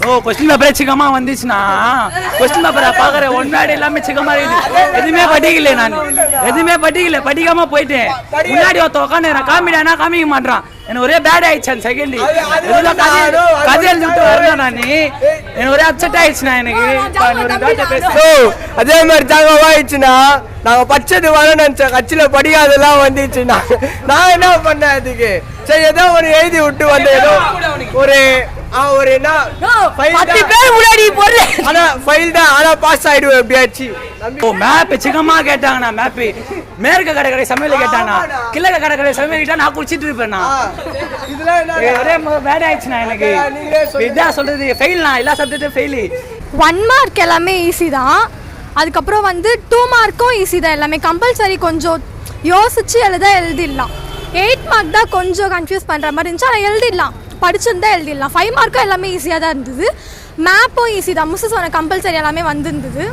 ஓ question பேப்பரே சிக்கமா வந்துச்சுன்னா question பேப்பரை பார்க்குற ஒன்னாடி எல்லாமே சிக்கமா இருக்குது. எதுவுமே படிக்கல, நான் எதுவுமே படிக்காம போயிட்டேன். முன்னாடி ஒருத்த உட்காந்து காமிடானா காமிக்க மாட்டான். எனக்கு ஒரே பேட் ஆயிடுச்சு. செகண்ட் கதை எழுதிட்டு வரேன் நான், எனக்கு ஒரே அப்செட் ஆயிடுச்சுண்ணா. எனக்கு அதே மாதிரி தாங்க ஆயிடுச்சுன்னா நாங்கள் படிச்சது வர நினச்சேன், கட்சியில் படிக்காதெல்லாம் வந்துச்சுன்னா நான் என்ன பண்ணேன் அதுக்கு. சரி ஏதோ ஒரு எழுதி விட்டு வந்து ஏதோ ஒரு என்ன ஃபைல் தான், ஆனா பாஸ் ஆயிடுவேன் எப்படியாச்சு. மேப் சிக்கமா கேட்டாங்கண்ணா, மேப் மேற்கு கடற்கரை சமையல் கேட்டாங்கண்ணா, கிழக்கு கடற்கரை சமையல் கேட்டா நான் குடிச்சிட்டு இருப்பேன். ஒரே பேட் ஆயிடுச்சுண்ணா எனக்கு. இதான் சொல்றது ஃபெயில்ண்ணா, எல்லா சப்ஜெக்டும் ஃபெயில். 1 மார்க் எல்லாமே ஈஸி தான். அதுக்கப்புறம் வந்து 2 மார்க்கும் ஈஸி தான். எல்லாமே கம்பல்சரி கொஞ்சம் யோசிச்சு எழுதிடலாம். 8 மார்க் தான் கொஞ்சம் கன்ஃபியூஸ் பண்ணுற மாதிரி இருந்துச்சு. ஆனால் எழுதிடலாம், படிச்சிருந்தா எழுதிடலாம். 5 மார்க்கும் எல்லாமே ஈஸியாக தான் இருந்தது. மேப்பும் ஈஸி தான். மிஸ்ஸு சொன்ன கம்பல்சரி எல்லாமே வந்துருந்தது.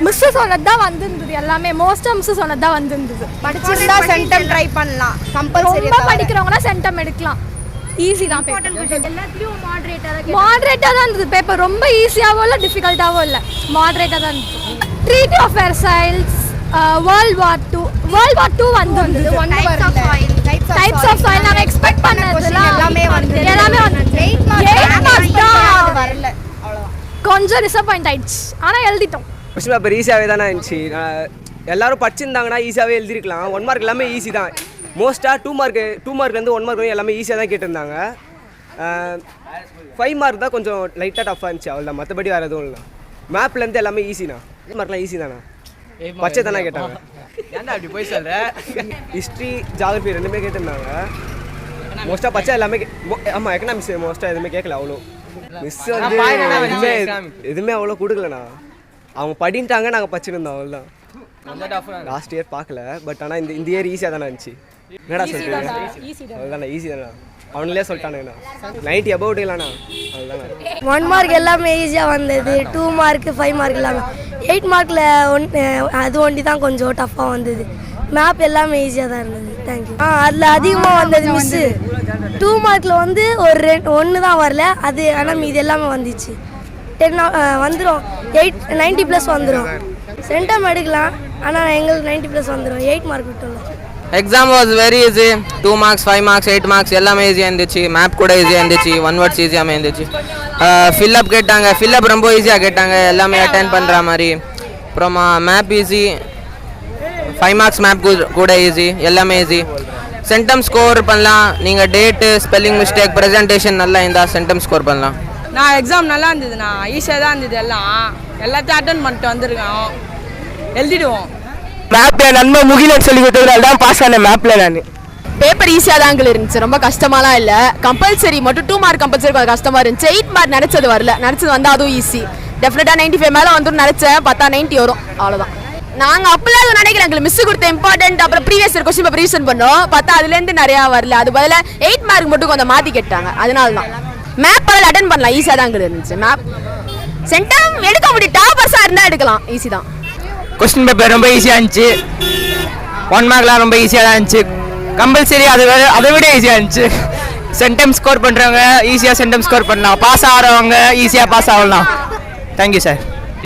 மிஸ்ஸு சொன்னது தான் வந்துருந்தது எல்லாமே. மோஸ்ட்டாக மிஸ்ஸு சொன்னது தான் வந்துருந்தது. படிச்சிருந்தா சென்டம் ட்ரை பண்ணலாம். கம்பல்சரி ரொம்ப படிக்கிறவங்கன்னா சென்டம் எடுக்கலாம். ஈஸி தான். மாடரேட்டாக தான் இருந்தது பேப்பர். ரொம்ப ஈஸியாகவும் இல்லை, டிஃபிகல்ட்டாகவும் இல்லை, மாடரேட்டாக தான் இருந்தது. Treaty of Versailles, World War II வந்து டைப்ஸ் ஆஃப் சாயில் நாங்கள் எக்ஸ்பெக்ட் பண்ணதுலாம் எல்லாமே வந்து 8 மார்க்ஸ் தான் வரல. கொஞ்சம் டிசப்பாயிண்ட் ஆயிடுச்சு, ஆனால் எழுதிட்டோம். கொஸ்டின் பேப்பர் ஈஸியாகவே தானே இருந்துச்சு. எல்லாரும் படிச்சிருந்தாங்கன்னா ஈஸியாகவே எழுதிருக்கலாம். 1 மார்க் எல்லாமே ஈஸி தான். மோஸ்ட்டாக 2 மார்க்லேருந்து 1 மார்க் எல்லாமே ஈஸியாக தான் கேட்டிருந்தாங்க. 5 மார்க் தான் கொஞ்சம் லைட்டாக டஃப்பாக இருந்துச்சு, அவ்வளோதான். மற்றபடி வேறு எதுவும் இல்லை. மேப்லேருந்து எல்லாமே ஈஸிண்ணா. மார்க்லாம் ஈஸி தானே, பச்சை தானே கேட்டாங்க. ஏன்டா அப்படி போய் சொல்ற? ஹிஸ்ட்ரி ஜியாகிரஃபி ரெண்டுமே கேட்டிருந்தாங்க. மோஸ்ட்டாக பச்சை எல்லாமே ஆமாம், எக்கனாமிக்ஸ் மோஸ்ட்டாக எதுவுமே கேட்கல. அவ்வளோ மிஸ் வந்து எதுவுமே அவ்வளோ கொடுக்கலண்ணா. அவங்க படின்ட்டாங்க, நாங்கள் படிச்சுருந்தோம், அவ்வளோதான். லாஸ்ட் இயர் பார்க்கல, பட் ஆனால் இந்த இயர் ஈஸியாக தானே இருந்துச்சு. என்னடா சொல்கிறீங்க? அவ்வளோதாண்ணா, ஈஸி தானே. அவனுங்களே சொல்லிட்டானுங்கண்ணா 90 above இல்லைண்ணா, அதுதாண்ணா. 1 மார்க் எல்லாமே ஈஸியாக வந்தது. 2 மார்க்கு 5 மார்க் எல்லாமே. 8 மார்க்கில் அது ஒண்டி தான் கொஞ்சம் டஃப்பாக வந்தது. மேப் எல்லாமே ஈஸியாக தான் இருந்தது. தேங்க்யூ. அதில் அதிகமாக வந்தது மிஸ்ஸு. 2 மார்க்கில் வந்து ஒரு 1 தான் வரல, அது ஆனால் மீது எல்லாமே வந்துச்சு. 10 வந்துடும். 90+ வந்துடும். சென்டம் எடுக்கலாம், ஆனால் எங்களுக்கு 90+ வந்துடும். 8 மார்க் விட்டோம்ல. Exam was very easy. 2 marks 5 marks 8 marks எல்லாமே ஈஸியாக இருந்துச்சு. மேப் கூட ஈஸியாக இருந்துச்சு. 1 வேர்ட்ஸ் ஈஸியாக இருந்துச்சு. ஃபில்லப் கேட்டாங்க, ஃபில்லப் ரொம்ப ஈஸியாக கேட்டாங்க, எல்லாமே அட்டென்ட் பண்ணுற மாதிரி. அப்புறமா மேப் ஈஸி. 5 மார்க்ஸ் மேப் கூட ஈஸி, எல்லாமே ஈஸி. சென்டம் ஸ்கோர் பண்ணலாம். நீங்கள் டேட்டு, ஸ்பெல்லிங் மிஸ்டேக், ப்ரெசன்டேஷன் நல்லா இருந்தால் சென்டம் ஸ்கோர் பண்ணலாம். நான் எக்ஸாம் நல்லா இருந்ததுண்ணா, ஈஸியாக தான் இருந்தது. எல்லாத்தையும் அட்டன் பண்ணிட்டு வந்திருக்கோம், எழுதிடுவோம். மேப்பில் நன்மை முகிலன்னு சொல்லி கொடுத்ததுனால தான் பாஸ் ஆனேன் மேப்பில். நான் பேப்பர் ஈஸியாக தான் இருந்துச்சு, ரொம்ப கஷ்டமாலாம் இல்லை. கம்பல்சரி மட்டும் 2 மார்க் கம்பல்சரி கொஞ்சம் கஷ்டமாக இருந்துச்சு. 8 மார்க் நினச்சது வரல, நினச்சது வந்தால் அதுவும் ஈஸி. டெஃபினட்டாக 95 மேலே வந்துடும் நினச்சேன், பார்த்தா 90 வரும், அவ்வளோதான். நாங்கள் அப்பெல்லாம் அது நினைக்கிறேன், எங்களுக்கு மிஸ் கொடுத்த இம்பார்ட்டன்ட் அப்புறம் previous year question paper reason பண்ணோம், பார்த்தா அதுலேருந்து நிறையா வரல. அது பதிலாக 8 மார்க் மட்டும் கொஞ்சம் மாற்றி கேட்டாங்க, அதனால தான். மேப் அதில் அட்டன் பண்ணலாம், ஈஸியாக தான் இருந்துச்சு. மேப் சென்டம் எடுக்க முடியும், டாப்பர்ஸாக இருந்தால் எடுக்கலாம், ஈஸி தான். கொஸ்டின் பேப்பர் ரொம்ப ஈஸியாக இருந்துச்சு. 1 மார்க்லாம் ரொம்ப ஈஸியாக தான் இருந்துச்சு. கம்பல்சரி அதை விட ஈஸியாக இருந்துச்சு. சென்டம் ஸ்கோர் பண்ணுறவங்க ஈஸியாக சென்டம் ஸ்கோர் பண்ணலாம், பாஸ் ஆகிறவங்க ஈஸியாக பாஸ் ஆகலாம். Thank you sir.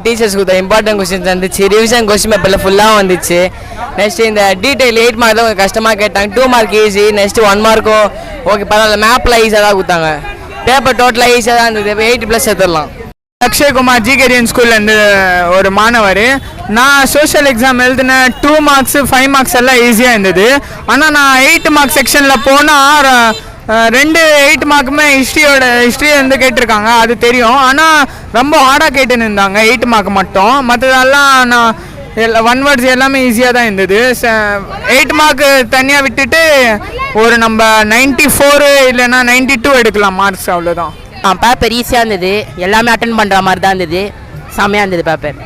டீச்சர்ஸ் கொடுத்த இம்பார்ட்டன்ட் கொஸ்டின்ஸ் வந்துச்சு. ரிவிஷன் கொஸ்டின் பேப்பரில் ஃபுல்லாக வந்துச்சு. நெக்ஸ்ட்டு இந்த டீட்டெயில் 8 மார்க் தான் கொஞ்சம் கஷ்டமாக கேட்டாங்க. 2 மார்க் ஈஸி. நெக்ஸ்ட்டு 1 மார்க்கும் ஓகே பரவாயில்ல. மேப்பில் ஈஸியாக தான் கொடுத்தாங்க. பேப்பர் டோட்டலாக ஈஸியாக தான் இருந்தது. 80+ எடுத்துடலாம். அக்ஷய்குமார் ஜிகேரியன் ஸ்கூல்லேருந்து ஒரு மாணவர். நான் சோஷியல் எக்ஸாம் எழுதின 2 மார்க்ஸு 5 மார்க்ஸ் எல்லாம் ஈஸியாக இருந்தது. ஆனால் நான் 8 மார்க் செக்ஷனில் போனால் 2 8 மார்க்குமே ஹிஸ்ட்ரி வந்து கேட்டிருக்காங்க, அது தெரியும். ஆனால் ரொம்ப ஹார்டாக கேட்டுன்னு இருந்தாங்க 8 மார்க் மட்டும். மற்றதெல்லாம் நான் 1 வேர்ட்ஸ் எல்லாமே ஈஸியாக தான் இருந்தது. 8 மார்க் தனியாக விட்டுட்டு ஒரு நம்ம 94 இல்லைன்னா 92 எடுக்கலாம் மார்க்ஸ், அவ்வளோதான். பேப்பர் ஈஸியாக இருந்தது, எல்லாமே அட்டன் பண்ணுற மாதிரி தான் இருந்தது. செம்மையாக இருந்தது பேப்பர்.